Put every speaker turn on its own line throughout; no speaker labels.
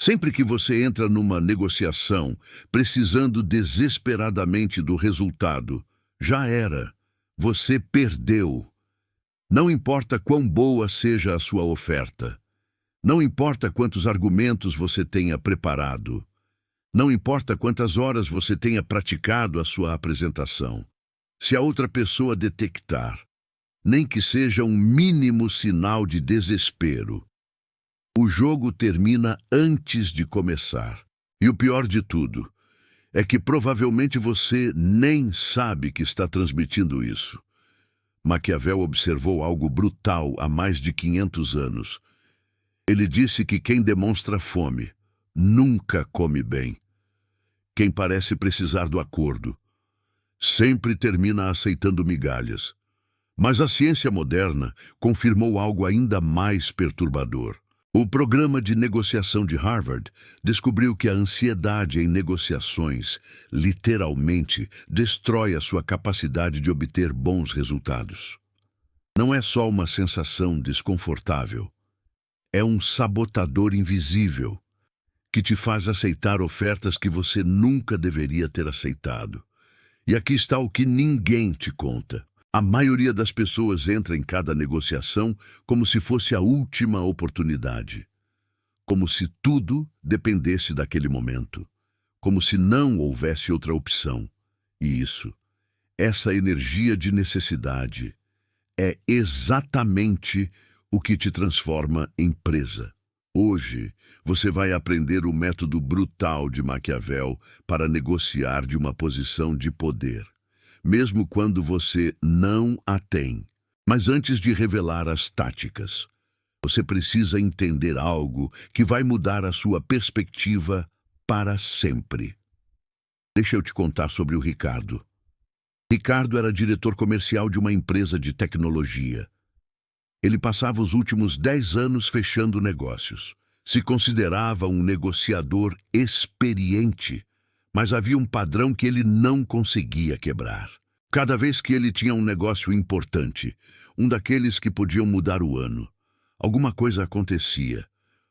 Sempre que você entra numa negociação precisando desesperadamente do resultado, já era. Você perdeu. Não importa quão boa seja a sua oferta. Não importa quantos argumentos você tenha preparado. Não importa quantas horas você tenha praticado a sua apresentação. Se a outra pessoa detectar, nem que seja um mínimo sinal de desespero, o jogo termina antes de começar. E o pior de tudo é que provavelmente você nem sabe que está transmitindo isso. Maquiavel observou algo brutal há mais de 500 anos. Ele disse que quem demonstra fome nunca come bem. Quem parece precisar do acordo sempre termina aceitando migalhas. Mas a ciência moderna confirmou algo ainda mais perturbador. O programa de negociação de Harvard descobriu que a ansiedade em negociações, literalmente, destrói a sua capacidade de obter bons resultados. Não é só uma sensação desconfortável, é um sabotador invisível que te faz aceitar ofertas que você nunca deveria ter aceitado. E aqui está o que ninguém te conta. A maioria das pessoas entra em cada negociação como se fosse a última oportunidade. Como se tudo dependesse daquele momento. Como se não houvesse outra opção. E essa energia de necessidade, é exatamente o que te transforma em presa. Hoje, você vai aprender o método brutal de Maquiavel para negociar de uma posição de poder, mesmo quando você não a tem. Mas antes de revelar as táticas, você precisa entender algo que vai mudar a sua perspectiva para sempre. Deixa eu te contar sobre o Ricardo. Ricardo era diretor comercial de uma empresa de tecnologia. Ele passava os últimos 10 anos fechando negócios. Se considerava um negociador experiente, mas havia um padrão que ele não conseguia quebrar. Cada vez que ele tinha um negócio importante, um daqueles que podiam mudar o ano, alguma coisa acontecia.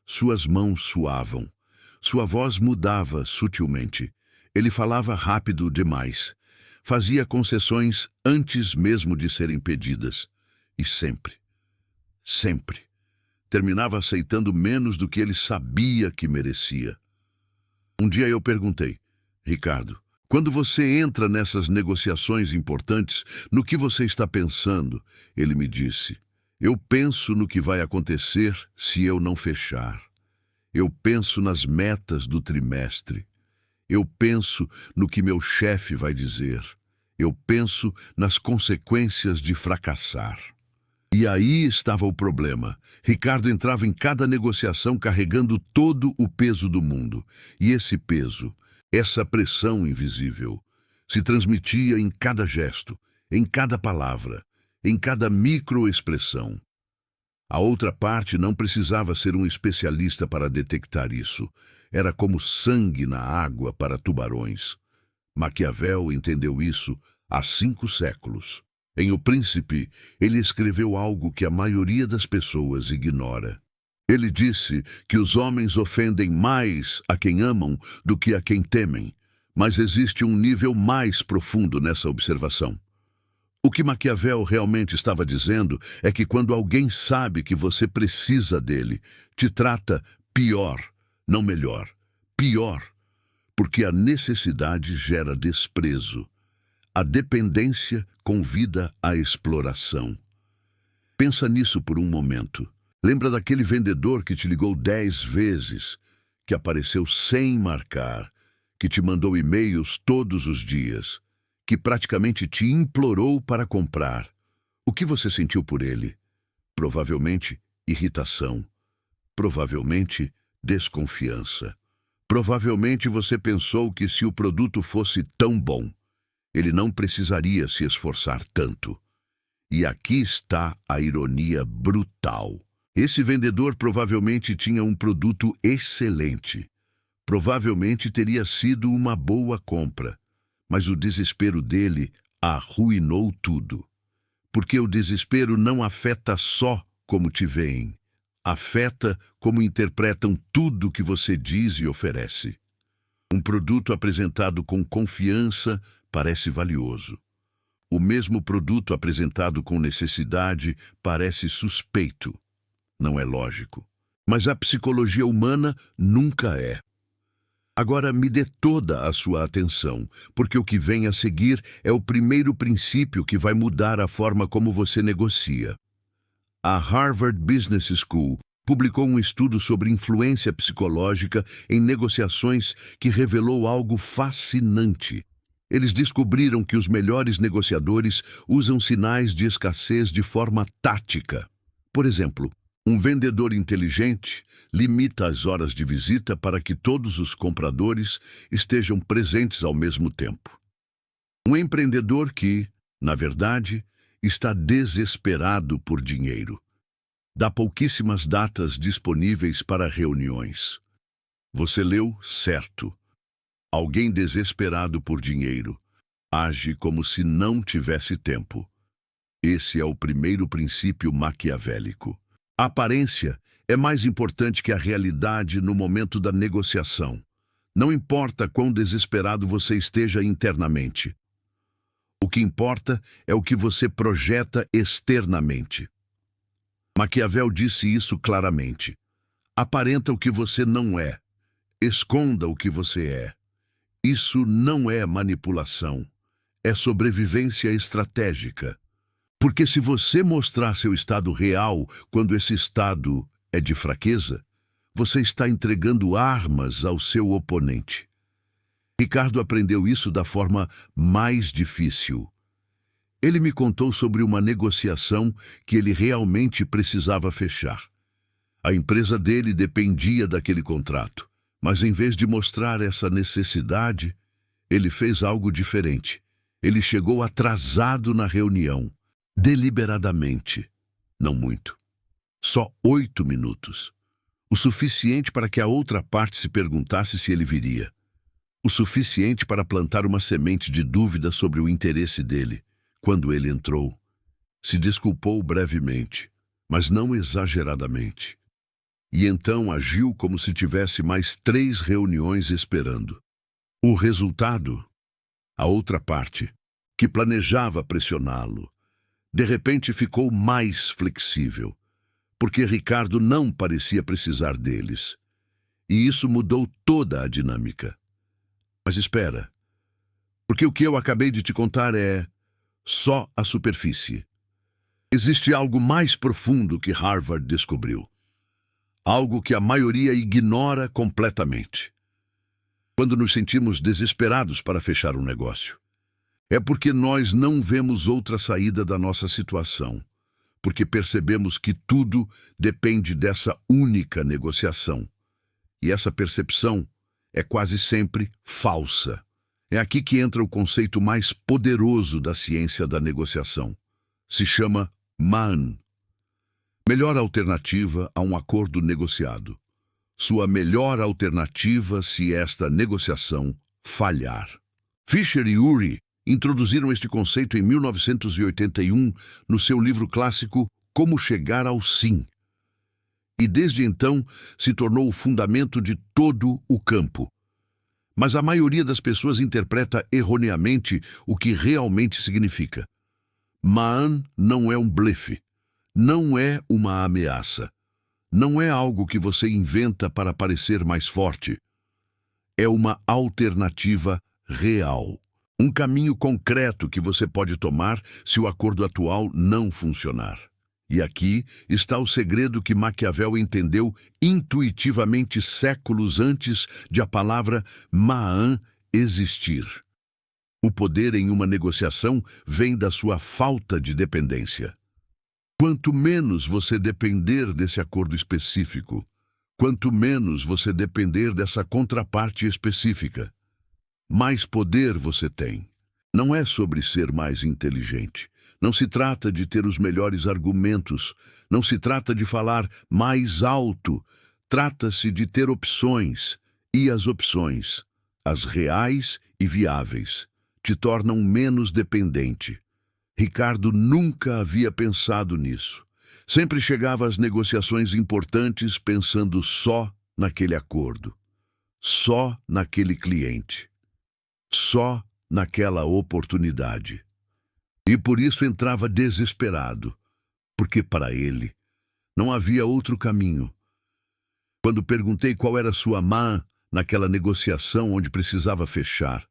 Suas mãos suavam. Sua voz mudava sutilmente. Ele falava rápido demais. Fazia concessões antes mesmo de serem pedidas. E sempre, terminava aceitando menos do que ele sabia que merecia. Um dia eu perguntei: Ricardo, quando você entra nessas negociações importantes, no que você está pensando? Ele me disse: eu penso no que vai acontecer se eu não fechar. Eu penso nas metas do trimestre. Eu penso no que meu chefe vai dizer. Eu penso nas consequências de fracassar. E aí estava o problema. Ricardo entrava em cada negociação carregando todo o peso do mundo. E esse peso, essa pressão invisível, se transmitia em cada gesto, em cada palavra, em cada microexpressão. A outra parte não precisava ser um especialista para detectar isso. Era como sangue na água para tubarões. Maquiavel entendeu isso há 5 séculos. Em O Príncipe, ele escreveu algo que a maioria das pessoas ignora. Ele disse que os homens ofendem mais a quem amam do que a quem temem, mas existe um nível mais profundo nessa observação. O que Maquiavel realmente estava dizendo é que quando alguém sabe que você precisa dele, te trata pior, não melhor, pior, porque a necessidade gera desprezo. A dependência convida à exploração. Pensa nisso por um momento. Lembra daquele vendedor que te ligou 10 vezes, que apareceu sem marcar, que te mandou e-mails todos os dias, que praticamente te implorou para comprar? O que você sentiu por ele? Provavelmente irritação. Provavelmente desconfiança. Provavelmente você pensou que se o produto fosse tão bom, ele não precisaria se esforçar tanto. E aqui está a ironia brutal. Esse vendedor provavelmente tinha um produto excelente. Provavelmente teria sido uma boa compra. Mas o desespero dele arruinou tudo. Porque o desespero não afeta só como te veem, Afeta como interpretam tudo que você diz e oferece. Um produto apresentado com confiança parece valioso. O mesmo produto apresentado com necessidade parece suspeito. Não é lógico. Mas a psicologia humana nunca é. Agora me dê toda a sua atenção, porque o que vem a seguir é o primeiro princípio que vai mudar a forma como você negocia. A Harvard Business School publicou um estudo sobre influência psicológica em negociações que revelou algo fascinante. Eles descobriram que os melhores negociadores usam sinais de escassez de forma tática. Por exemplo, um vendedor inteligente limita as horas de visita para que todos os compradores estejam presentes ao mesmo tempo. Um empreendedor que, na verdade, está desesperado por dinheiro. Dá pouquíssimas datas disponíveis para reuniões. Você leu certo. Alguém desesperado por dinheiro age como se não tivesse tempo. Esse é o primeiro princípio maquiavélico. A aparência é mais importante que a realidade no momento da negociação. Não importa quão desesperado você esteja internamente. O que importa é o que você projeta externamente. Maquiavel disse isso claramente. Aparenta o que você não é. Esconda o que você é. Isso não é manipulação. É sobrevivência estratégica. Porque se você mostrar seu estado real quando esse estado é de fraqueza, você está entregando armas ao seu oponente. Ricardo aprendeu isso da forma mais difícil. Ele me contou sobre uma negociação que ele realmente precisava fechar. A empresa dele dependia daquele contrato, mas em vez de mostrar essa necessidade, ele fez algo diferente. Ele chegou atrasado na reunião. Deliberadamente. Não muito. Só 8 minutos. O suficiente para que a outra parte se perguntasse se ele viria. O suficiente para plantar uma semente de dúvida sobre o interesse dele. Quando ele entrou, se desculpou brevemente, mas não exageradamente. E então agiu como se tivesse mais 3 reuniões esperando. O resultado? A outra parte, que planejava pressioná-lo, de repente ficou mais flexível, porque Ricardo não parecia precisar deles. E isso mudou toda a dinâmica. Mas espera, porque o que eu acabei de te contar é só a superfície. Existe algo mais profundo que Harvard descobriu. Algo que a maioria ignora completamente. Quando nos sentimos desesperados para fechar um negócio, é porque nós não vemos outra saída da nossa situação, porque percebemos que tudo depende dessa única negociação. E essa percepção é quase sempre falsa. É aqui que entra o conceito mais poderoso da ciência da negociação. Se chama MAN. Melhor alternativa a um acordo negociado. Sua melhor alternativa se esta negociação falhar. Fisher e Ury introduziram este conceito em 1981 no seu livro clássico Como Chegar ao Sim. E desde então se tornou o fundamento de todo o campo. Mas a maioria das pessoas interpreta erroneamente o que realmente significa. MAN não é um blefe, não é uma ameaça, não é algo que você inventa para parecer mais forte. É uma alternativa real. Um caminho concreto que você pode tomar se o acordo atual não funcionar. E aqui está o segredo que Maquiavel entendeu intuitivamente séculos antes de a palavra Maan existir. O poder em uma negociação vem da sua falta de dependência. Quanto menos você depender desse acordo específico, quanto menos você depender dessa contraparte específica, mais poder você tem. Não é sobre ser mais inteligente. Não se trata de ter os melhores argumentos. Não se trata de falar mais alto. Trata-se de ter opções. E as opções, as reais e viáveis, te tornam menos dependente. Ricardo nunca havia pensado nisso. Sempre chegava às negociações importantes pensando só naquele acordo, só naquele cliente, só naquela oportunidade. E por isso entrava desesperado, porque para ele não havia outro caminho. Quando perguntei qual era sua má naquela negociação onde precisava fechar,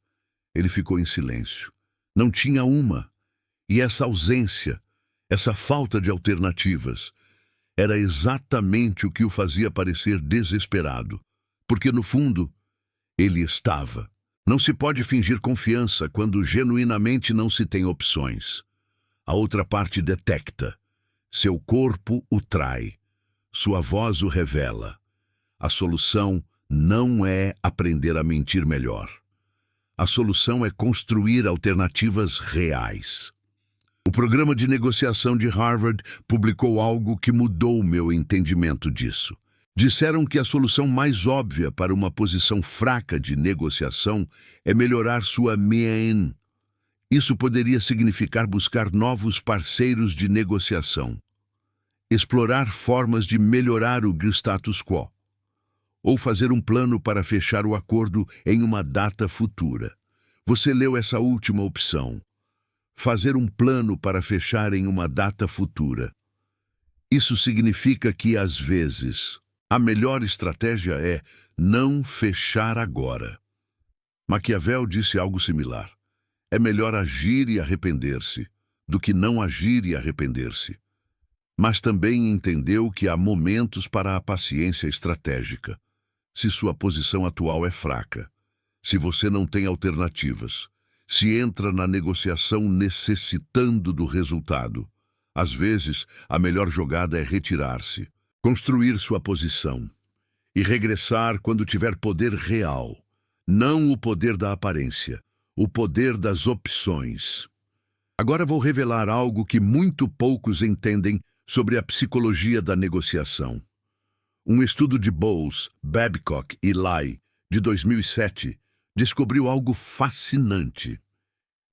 ele ficou em silêncio. Não tinha uma. E essa ausência, essa falta de alternativas, era exatamente o que o fazia parecer desesperado. Porque, no fundo, ele estava. Não se pode fingir confiança quando genuinamente não se tem opções. A outra parte detecta. Seu corpo o trai. Sua voz o revela. A solução não é aprender a mentir melhor. A solução é construir alternativas reais. O programa de negociação de Harvard publicou algo que mudou o meu entendimento disso. Disseram que a solução mais óbvia para uma posição fraca de negociação é melhorar sua MEN. Isso poderia significar buscar novos parceiros de negociação, explorar formas de melhorar o status quo, ou fazer um plano para fechar o acordo em uma data futura. Você leu essa última opção. Fazer um plano para fechar em uma data futura. Isso significa que, às vezes, a melhor estratégia é não fechar agora. Maquiavel disse algo similar. É melhor agir e arrepender-se do que não agir e arrepender-se. Mas também entendeu que há momentos para a paciência estratégica. Se sua posição atual é fraca, se você não tem alternativas, se entra na negociação necessitando do resultado, às vezes a melhor jogada é retirar-se, construir sua posição e regressar quando tiver poder real, não o poder da aparência, o poder das opções. Agora vou revelar algo que muito poucos entendem sobre a psicologia da negociação. Um estudo de Bowles, Babcock e Lai, de 2007, descobriu algo fascinante.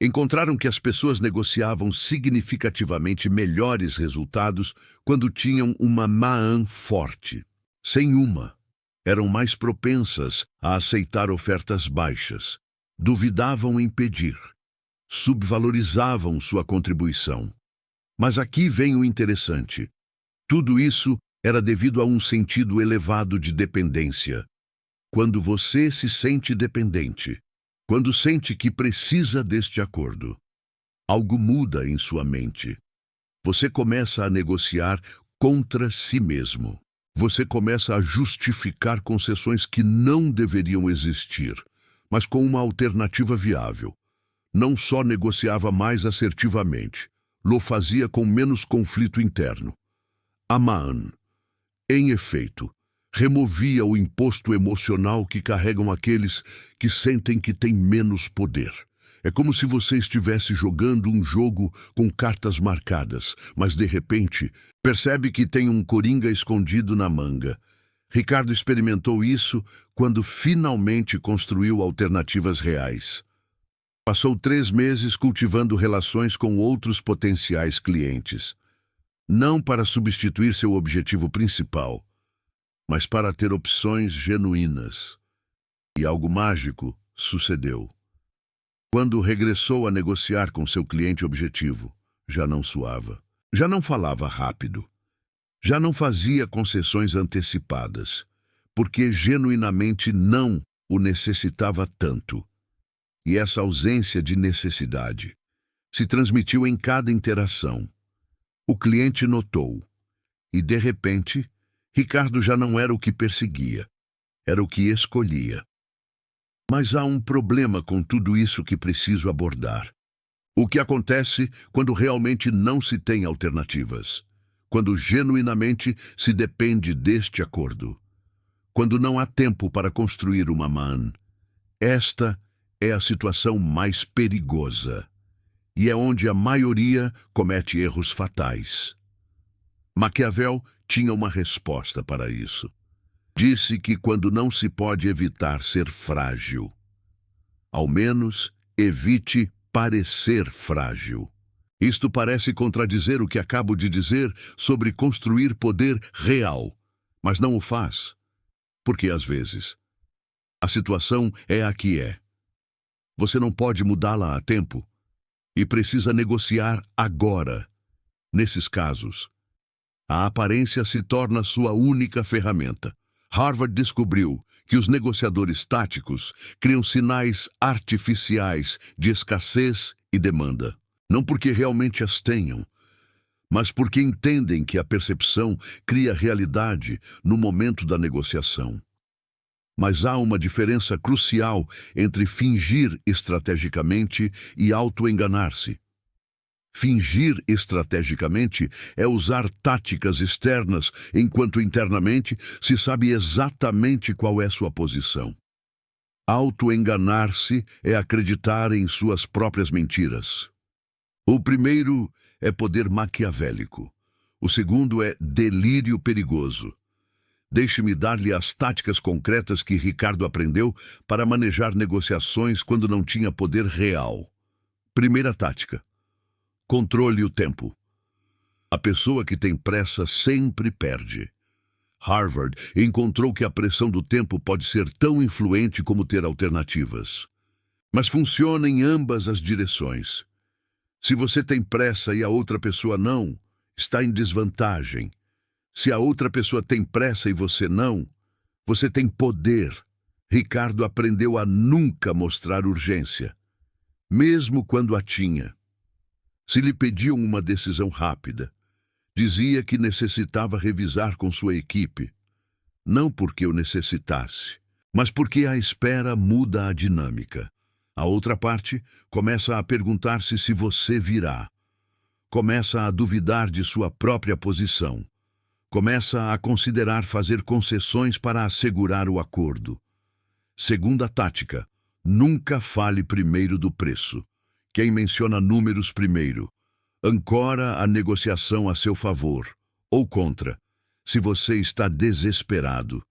Encontraram que as pessoas negociavam significativamente melhores resultados quando tinham uma MEN forte. Sem uma, eram mais propensas a aceitar ofertas baixas, duvidavam em pedir, subvalorizavam sua contribuição. Mas aqui vem o interessante. Tudo isso era devido a um sentido elevado de dependência. Quando você se sente dependente, quando sente que precisa deste acordo, algo muda em sua mente. Você começa a negociar contra si mesmo. Você começa a justificar concessões que não deveriam existir, mas com uma alternativa viável. Não só negociava mais assertivamente, lo fazia com menos conflito interno. A MEN, em efeito, removia o imposto emocional que carregam aqueles que sentem que têm menos poder. É como se você estivesse jogando um jogo com cartas marcadas, mas de repente percebe que tem um coringa escondido na manga. Ricardo experimentou isso quando finalmente construiu alternativas reais. Passou 3 meses cultivando relações com outros potenciais clientes. Não para substituir seu objetivo principal, mas para ter opções genuínas. E algo mágico sucedeu. Quando regressou a negociar com seu cliente objetivo, já não suava, já não falava rápido, já não fazia concessões antecipadas, porque genuinamente não o necessitava tanto. E essa ausência de necessidade se transmitiu em cada interação. O cliente notou, e de repente, Ricardo já não era o que perseguia, era o que escolhia. Mas há um problema com tudo isso que preciso abordar. O que acontece quando realmente não se tem alternativas? Quando genuinamente se depende deste acordo? Quando não há tempo para construir uma MEN? Esta é a situação mais perigosa. E é onde a maioria comete erros fatais. Maquiavel tinha uma resposta para isso. Disse que quando não se pode evitar ser frágil, ao menos evite parecer frágil. Isto parece contradizer o que acabo de dizer sobre construir poder real, mas não o faz, porque às vezes a situação é a que é. Você não pode mudá-la a tempo e precisa negociar agora. Nesses casos, a aparência se torna sua única ferramenta. Harvard descobriu que os negociadores táticos criam sinais artificiais de escassez e demanda. Não porque realmente as tenham, mas porque entendem que a percepção cria realidade no momento da negociação. Mas há uma diferença crucial entre fingir estrategicamente e auto-enganar-se. Fingir estrategicamente é usar táticas externas, enquanto internamente se sabe exatamente qual é sua posição. Auto-enganar-se é acreditar em suas próprias mentiras. O primeiro é poder maquiavélico. O segundo é delírio perigoso. Deixe-me dar-lhe as táticas concretas que Ricardo aprendeu para manejar negociações quando não tinha poder real. Primeira tática: controle o tempo. A pessoa que tem pressa sempre perde. Harvard encontrou que a pressão do tempo pode ser tão influente como ter alternativas. Mas funciona em ambas as direções. Se você tem pressa e a outra pessoa não, está em desvantagem. Se a outra pessoa tem pressa e você não, você tem poder. Ricardo aprendeu a nunca mostrar urgência, mesmo quando a tinha. Se lhe pediam uma decisão rápida, dizia que necessitava revisar com sua equipe, não porque o necessitasse, mas porque a espera muda a dinâmica. A outra parte começa a perguntar-se se você virá. Começa a duvidar de sua própria posição. Começa a considerar fazer concessões para assegurar o acordo. Segunda tática: nunca fale primeiro do preço. Quem menciona números primeiro ancora a negociação a seu favor ou contra. Se você está desesperado,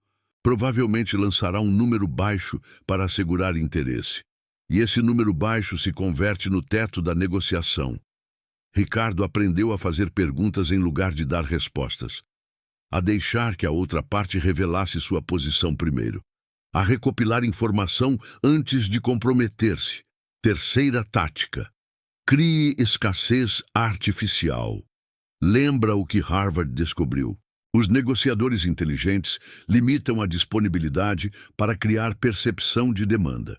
provavelmente lançará um número baixo para assegurar interesse. E esse número baixo se converte no teto da negociação. Ricardo aprendeu a fazer perguntas em lugar de dar respostas, a deixar que a outra parte revelasse sua posição primeiro, a recopilar informação antes de comprometer-se. Terceira tática: crie escassez artificial. Lembra o que Harvard descobriu? Os negociadores inteligentes limitam a disponibilidade para criar percepção de demanda.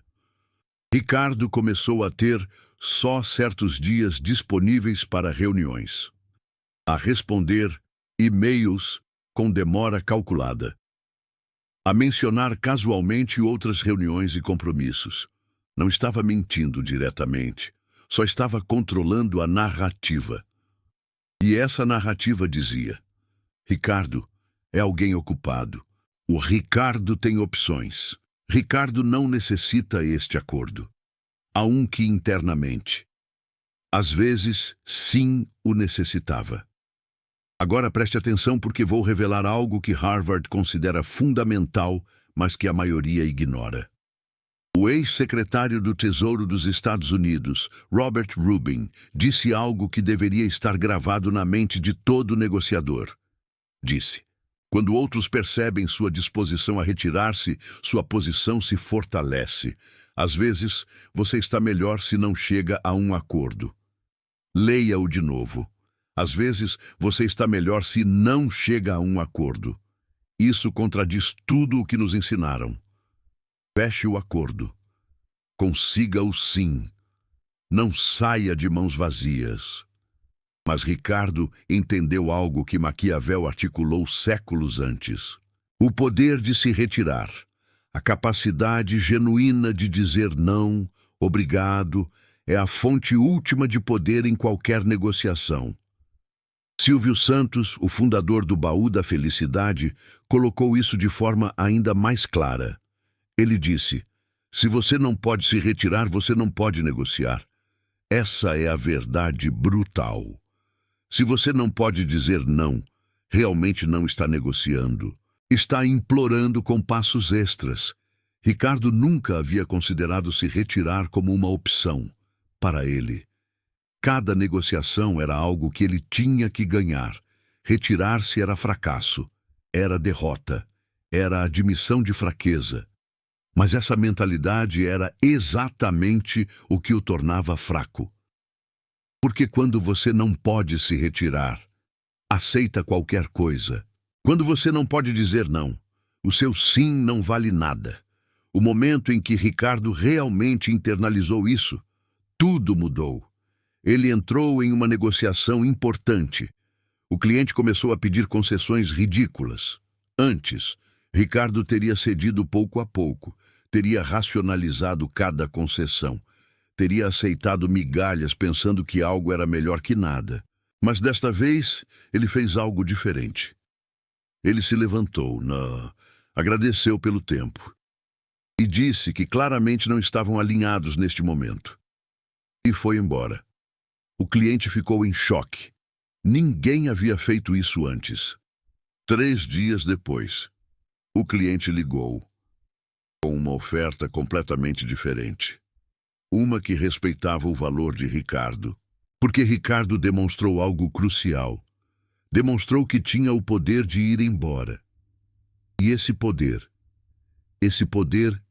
Ricardo começou a ter só certos dias disponíveis para reuniões, a responder e-mails com demora calculada, a mencionar casualmente outras reuniões e compromissos. Não estava mentindo diretamente, só estava controlando a narrativa. E essa narrativa dizia: Ricardo é alguém ocupado. O Ricardo tem opções. Ricardo não necessita este acordo. Há um que internamente, às vezes, sim, o necessitava. Agora preste atenção porque vou revelar algo que Harvard considera fundamental, mas que a maioria ignora. O ex-secretário do Tesouro dos Estados Unidos, Robert Rubin, disse algo que deveria estar gravado na mente de todo negociador. Disse: quando outros percebem sua disposição a retirar-se, sua posição se fortalece. Às vezes, você está melhor se não chega a um acordo. Leia-o de novo. Às vezes, você está melhor se não chega a um acordo. Isso contradiz tudo o que nos ensinaram. Feche o acordo. Consiga o sim. Não saia de mãos vazias. Mas Ricardo entendeu algo que Maquiavel articulou séculos antes: o poder de se retirar, a capacidade genuína de dizer não, obrigado, é a fonte última de poder em qualquer negociação. Silvio Santos, o fundador do Baú da Felicidade, colocou isso de forma ainda mais clara. Ele disse: se você não pode se retirar, você não pode negociar. Essa é a verdade brutal. Se você não pode dizer não, realmente não está negociando. Está implorando com passos extras. Ricardo nunca havia considerado se retirar como uma opção para ele. Cada negociação era algo que ele tinha que ganhar. Retirar-se era fracasso, era derrota, era admissão de fraqueza. Mas essa mentalidade era exatamente o que o tornava fraco. Porque quando você não pode se retirar, aceita qualquer coisa. Quando você não pode dizer não, o seu sim não vale nada. O momento em que Ricardo realmente internalizou isso, tudo mudou. Ele entrou em uma negociação importante. O cliente começou a pedir concessões ridículas. Antes, Ricardo teria cedido pouco a pouco, teria racionalizado cada concessão, teria aceitado migalhas pensando que algo era melhor que nada. Mas desta vez, ele fez algo diferente. Ele se levantou, agradeceu pelo tempo e disse que claramente não estavam alinhados neste momento. E foi embora. O cliente ficou em choque. Ninguém havia feito isso antes. 3 dias depois, o cliente ligou com uma oferta completamente diferente. Uma que respeitava o valor de Ricardo, porque Ricardo demonstrou algo crucial. Demonstrou que tinha o poder de ir embora. E esse poder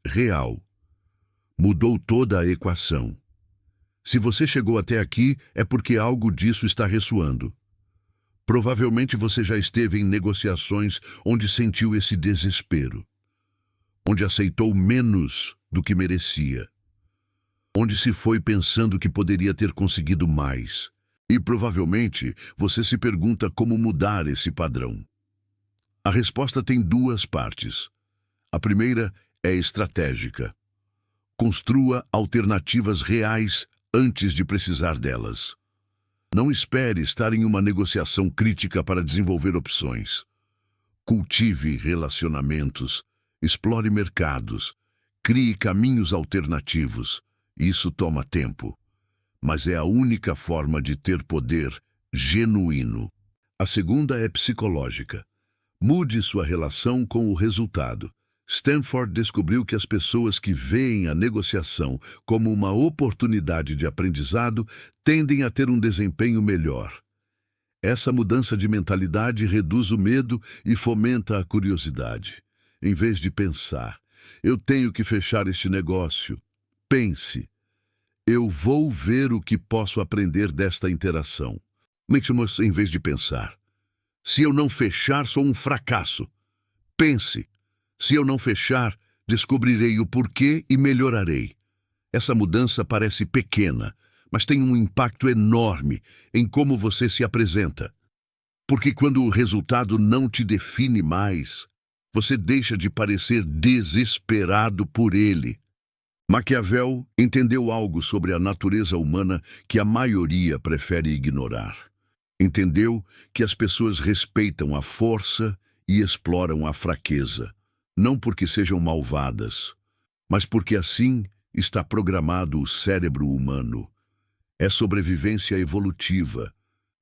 real, mudou toda a equação. Se você chegou até aqui, é porque algo disso está ressoando. Provavelmente você já esteve em negociações onde sentiu esse desespero, onde aceitou menos do que merecia, onde se foi pensando que poderia ter conseguido mais. E provavelmente você se pergunta como mudar esse padrão. A resposta tem 2 partes. A primeira é estratégica. Construa alternativas reais antes de precisar delas. Não espere estar em uma negociação crítica para desenvolver opções. Cultive relacionamentos, explore mercados, crie caminhos alternativos. Isso toma tempo, mas é a única forma de ter poder genuíno. A segunda é psicológica. Mude sua relação com o resultado. Stanford descobriu que as pessoas que veem a negociação como uma oportunidade de aprendizado tendem a ter um desempenho melhor. Essa mudança de mentalidade reduz o medo e fomenta a curiosidade. Em vez de pensar, eu tenho que fechar este negócio, pense, eu vou ver o que posso aprender desta interação. Em vez de pensar, se eu não fechar, sou um fracasso. Pense, se eu não fechar, descobrirei o porquê e melhorarei. Essa mudança parece pequena, mas tem um impacto enorme em como você se apresenta. Porque quando o resultado não te define mais, você deixa de parecer desesperado por ele. Maquiavel entendeu algo sobre a natureza humana que a maioria prefere ignorar. Entendeu que as pessoas respeitam a força e exploram a fraqueza. Não porque sejam malvadas, mas porque assim está programado o cérebro humano. É sobrevivência evolutiva,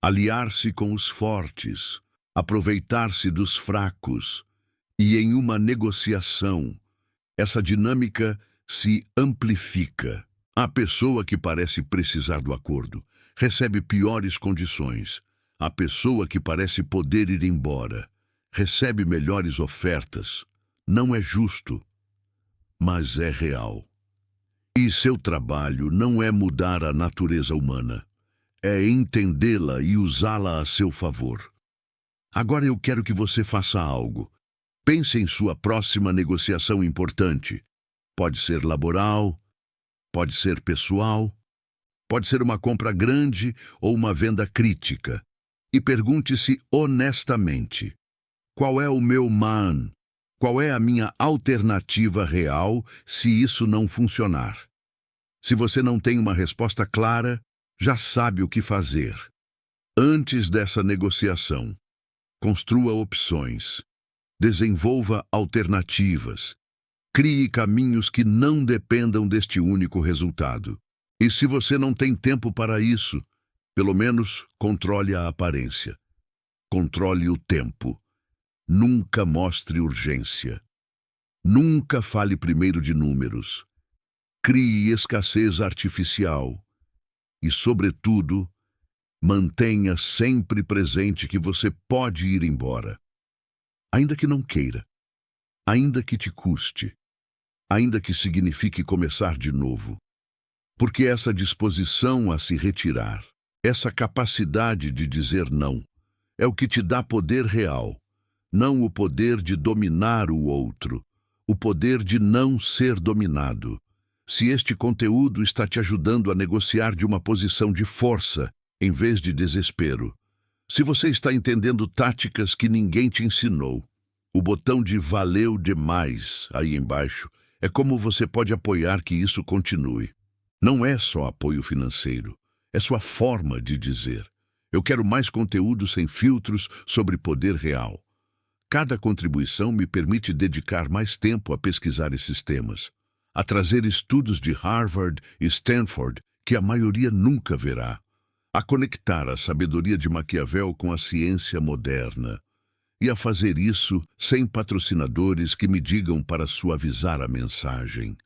aliar-se com os fortes, aproveitar-se dos fracos, e em uma negociação, essa dinâmica se amplifica. A pessoa que parece precisar do acordo recebe piores condições. A pessoa que parece poder ir embora recebe melhores ofertas. Não é justo, mas é real. E seu trabalho não é mudar a natureza humana, é entendê-la e usá-la a seu favor. Agora eu quero que você faça algo. Pense em sua próxima negociação importante. Pode ser laboral, pode ser pessoal, pode ser uma compra grande ou uma venda crítica. E pergunte-se honestamente: qual é o meu man? Qual é a minha alternativa real se isso não funcionar? Se você não tem uma resposta clara, já sabe o que fazer. Antes dessa negociação, construa opções, desenvolva alternativas, crie caminhos que não dependam deste único resultado. E se você não tem tempo para isso, pelo menos controle a aparência. Controle o tempo. Nunca mostre urgência. Nunca fale primeiro de números. Crie escassez artificial. E, sobretudo, mantenha sempre presente que você pode ir embora. Ainda que não queira, ainda que te custe, ainda que signifique começar de novo. Porque essa disposição a se retirar, essa capacidade de dizer não, é o que te dá poder real, não o poder de dominar o outro, o poder de não ser dominado. Se este conteúdo está te ajudando a negociar de uma posição de força, em vez de desespero, se você está entendendo táticas que ninguém te ensinou, o botão de valeu demais aí embaixo é como você pode apoiar que isso continue. Não é só apoio financeiro, é sua forma de dizer: eu quero mais conteúdo sem filtros sobre poder real. Cada contribuição me permite dedicar mais tempo a pesquisar esses temas, a trazer estudos de Harvard e Stanford que a maioria nunca verá, a conectar a sabedoria de Maquiavel com a ciência moderna, e a fazer isso sem patrocinadores que me digam para suavizar a mensagem.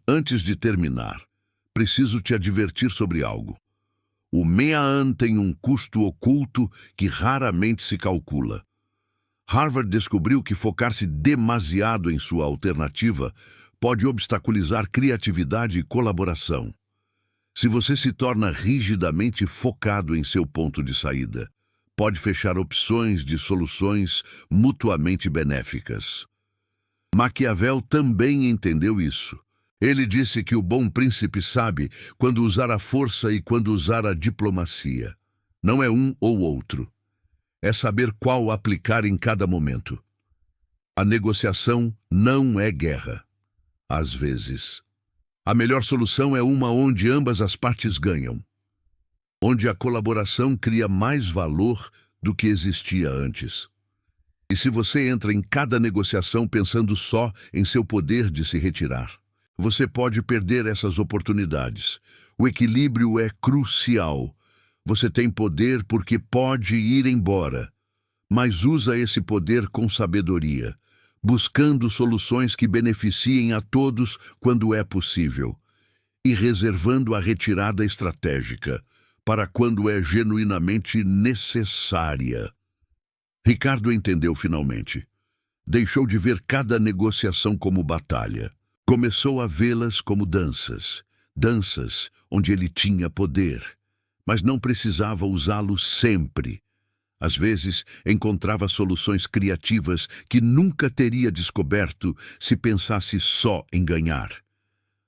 Antes de terminar, preciso te advertir sobre algo. O Meaan tem um custo oculto que raramente se calcula. Harvard descobriu que focar-se demasiado em sua alternativa pode obstaculizar criatividade e colaboração. Se você se torna rigidamente focado em seu ponto de saída, pode fechar opções de soluções mutuamente benéficas. Maquiavel também entendeu isso. Ele disse que o bom príncipe sabe quando usar a força e quando usar a diplomacia. Não é um ou outro. É saber qual aplicar em cada momento. A negociação não é guerra. Às vezes, a melhor solução é uma onde ambas as partes ganham, onde a colaboração cria mais valor do que existia antes. E se você entra em cada negociação pensando só em seu poder de se retirar, você pode perder essas oportunidades. O equilíbrio é crucial. Você tem poder porque pode ir embora, mas usa esse poder com sabedoria, buscando soluções que beneficiem a todos quando é possível, e reservando a retirada estratégica para quando é genuinamente necessária. Ricardo entendeu finalmente. Deixou de ver cada negociação como batalha. Começou a vê-las como danças, danças onde ele tinha poder, mas não precisava usá-lo sempre. Às vezes, encontrava soluções criativas que nunca teria descoberto se pensasse só em ganhar.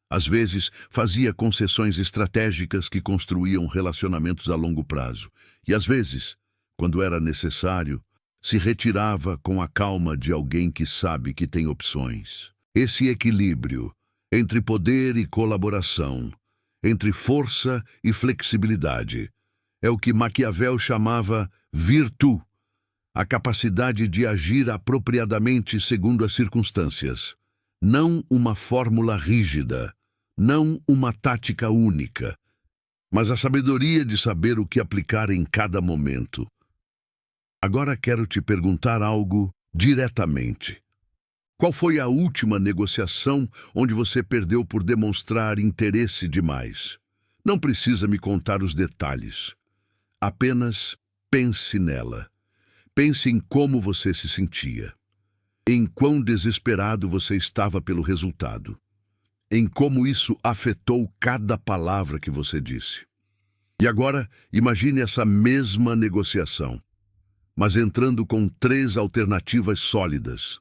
Às vezes, fazia concessões estratégicas que construíam relacionamentos a longo prazo. E às vezes, quando era necessário, se retirava com a calma de alguém que sabe que tem opções. Esse equilíbrio entre poder e colaboração, entre força e flexibilidade, é o que Maquiavel chamava virtu, a capacidade de agir apropriadamente segundo as circunstâncias. Não uma fórmula rígida, não uma tática única, mas a sabedoria de saber o que aplicar em cada momento. Agora quero te perguntar algo diretamente. Qual foi a última negociação onde você perdeu por demonstrar interesse demais? Não precisa me contar os detalhes. Apenas pense nela. Pense em como você se sentia. Em quão desesperado você estava pelo resultado. Em como isso afetou cada palavra que você disse. E agora, imagine essa mesma negociação, mas entrando com 3 alternativas sólidas.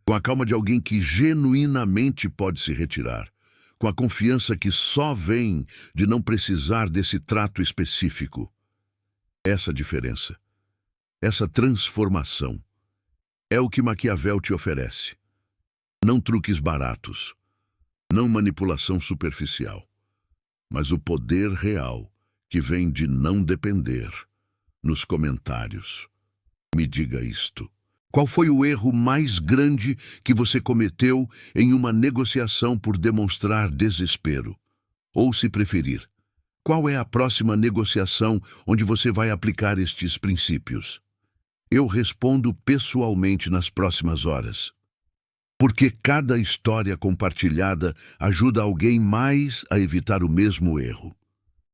Com a calma de alguém que genuinamente pode se retirar. Com a confiança que só vem de não precisar desse trato específico. Essa diferença, essa transformação, é o que Maquiavel te oferece. Não truques baratos, não manipulação superficial, mas o poder real que vem de não depender. Nos comentários, me diga isto. Qual foi o erro mais grande que você cometeu em uma negociação por demonstrar desespero? Ou, se preferir, qual é a próxima negociação onde você vai aplicar estes princípios? Eu respondo pessoalmente nas próximas horas. Porque cada história compartilhada ajuda alguém mais a evitar o mesmo erro.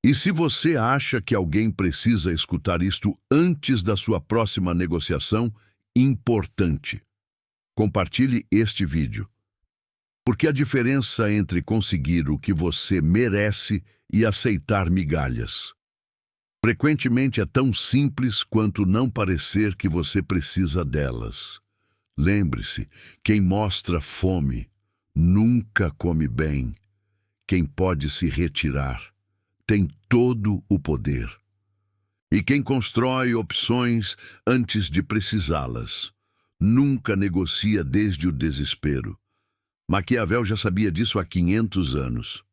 E se você acha que alguém precisa escutar isto antes da sua próxima negociação, importante. Compartilhe este vídeo. Porque a diferença entre conseguir o que você merece e aceitar migalhas frequentemente é tão simples quanto não parecer que você precisa delas. Lembre-se, quem mostra fome nunca come bem. Quem pode se retirar tem todo o poder. E quem constrói opções antes de precisá-las nunca negocia desde o desespero. Maquiavel já sabia disso há 500 anos.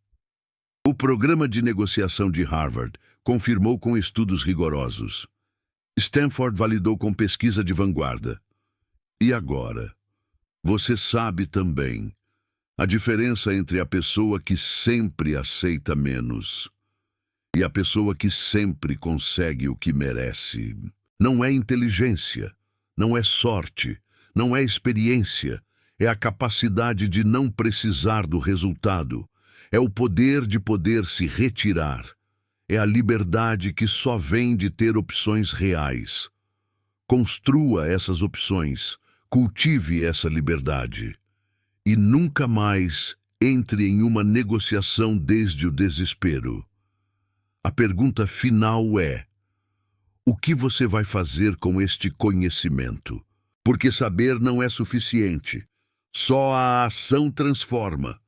O programa de negociação de Harvard confirmou com estudos rigorosos. Stanford validou com pesquisa de vanguarda. E agora? Você sabe também a diferença entre a pessoa que sempre aceita menos e a pessoa que sempre consegue o que merece. Não é inteligência, não é sorte, não é experiência, é a capacidade de não precisar do resultado, é o poder de poder se retirar, é a liberdade que só vem de ter opções reais. Construa essas opções, cultive essa liberdade e nunca mais entre em uma negociação desde o desespero. A pergunta final é: o que você vai fazer com este conhecimento? Porque saber não é suficiente. Só a ação transforma.